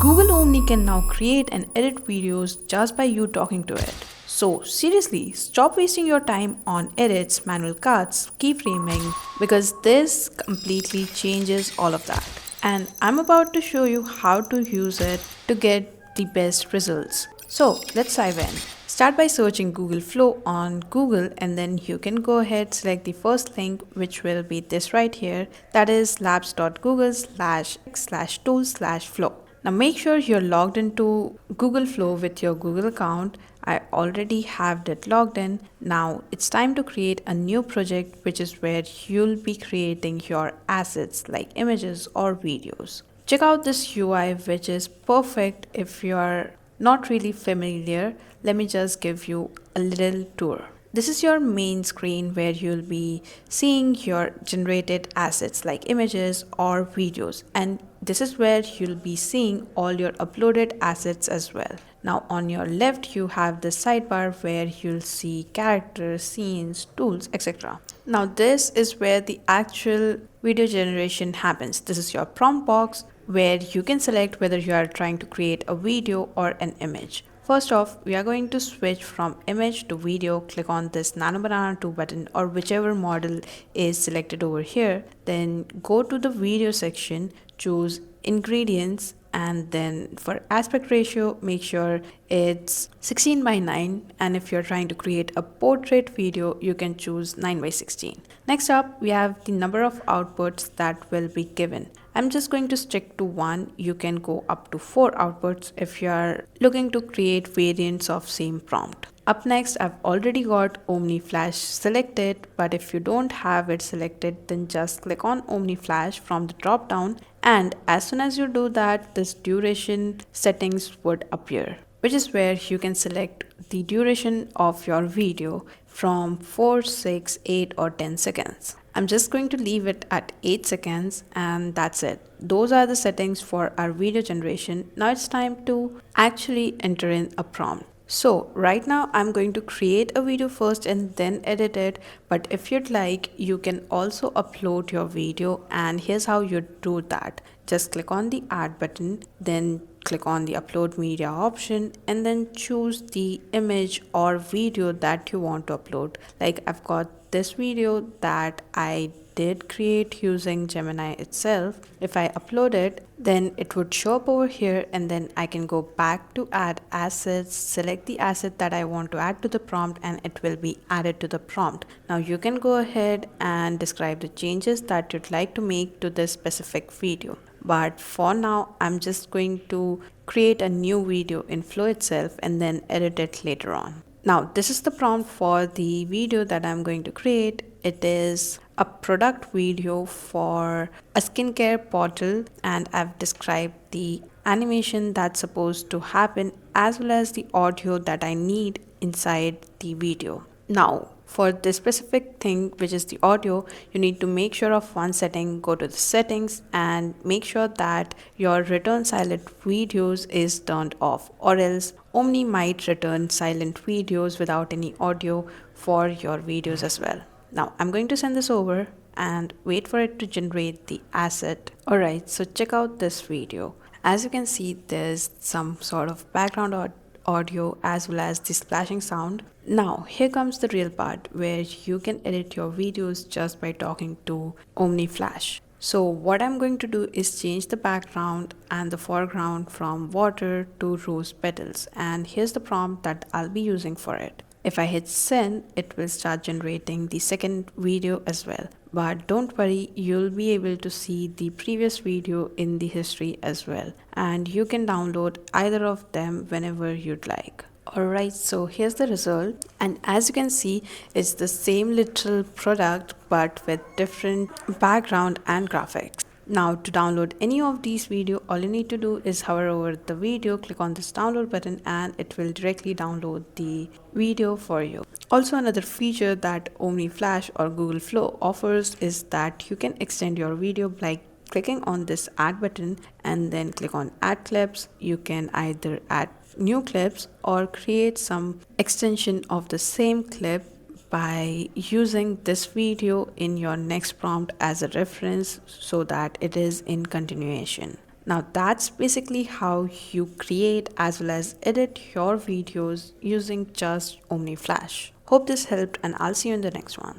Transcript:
Google Omni can now create and edit videos just by you talking to it. So seriously, stop wasting your time on edits, manual cuts, keyframing, because this completely changes all of that. And I'm about to show you how to use it to get the best results. So let's dive in. Start by searching Google Flow on Google, and then you can go ahead, select the first link, which will be this right here, that is labs.google/tools/flow. Now make sure you're logged into Google Flow with your Google account. I already have that logged in. Now it's time to create a new project, which is where you'll be creating your assets like images or videos. Check out this UI, which is perfect if you're not really familiar. Let me just give you a little tour. This is your main screen where you'll be seeing your generated assets like images or videos, and this is where you'll be seeing all your uploaded assets as well. Now on your left you have the sidebar where you'll see characters, scenes, tools, etc. Now this is where the actual video generation happens. This is your prompt box where you can select whether you are trying to create a video or an image. First off, we are going to switch from image to video. Click on this Nano Banana 2 button or whichever model is selected over here. Then go to the video section, choose ingredients, and then for aspect ratio, make sure it's 16:9. And if you're trying to create a portrait video, you can choose 9:16. Next up, we have the number of outputs that will be given. I'm just going to stick to one. You can go up to 4 outputs if you are looking to create variants of same prompt. Up next, I've already got Omni Flash selected, but if you don't have it selected, then just click on Omni Flash from the drop down, and as soon as you do that, this duration settings would appear, which is where you can select the duration of your video from 4, 6, 8 or 10 seconds. I'm just going to leave it at 8 seconds, and that's it. Those are the settings for our video generation. Now it's time to actually enter in a prompt. So right now I'm going to create a video first and then edit it, but if you'd like, you can also upload your video, and here's how you do that. Just click on the add button, then click on the upload media option, and then choose the image or video that you want to upload. Like I've got this video that I did create using Gemini itself. If I upload it, then it would show up over here, and then I can go back to add assets, select the asset that I want to add to the prompt, and it will be added to the prompt. Now you can go ahead and describe the changes that you'd like to make to this specific video. But for now, I'm just going to create a new video in Flow itself and then edit it later on. Now, this is the prompt for the video that I'm going to create. It is a product video for a skincare bottle, and I've described the animation that's supposed to happen as well as the audio that I need inside the video. Now, for this specific thing, which is the audio, you need to make sure of one setting. Go to the settings and make sure that your return silent videos is turned off, or else Omni might return silent videos without any audio for your videos as well. Now I'm going to send this over and wait for it to generate the asset. Alright, so check out this video. As you can see, there's some sort of background audio as well as the splashing sound. Now here comes the real part where you can edit your videos just by talking to Omni Flash. So what I'm going to do is change the background and the foreground from water to rose petals, and here's the prompt that I'll be using for it. If I hit send, it will start generating the second video as well. But don't worry, you'll be able to see the previous video in the history as well, and you can download either of them whenever you'd like. Alright, so here's the result, and as you can see, it's the same literal product but with different background and graphics. Now to download any of these videos, all you need to do is hover over the video, click on this download button, and it will directly download the video for you. Also, another feature that Omni Flash or Google Flow offers is that you can extend your video by clicking on this add button and then click on add clips. You can either add new clips or create some extension of the same clip by using this video in your next prompt as a reference so that it is in continuation. Now that's basically how you create as well as edit your videos using just Omni Flash. Hope this helped and I'll see you in the next one.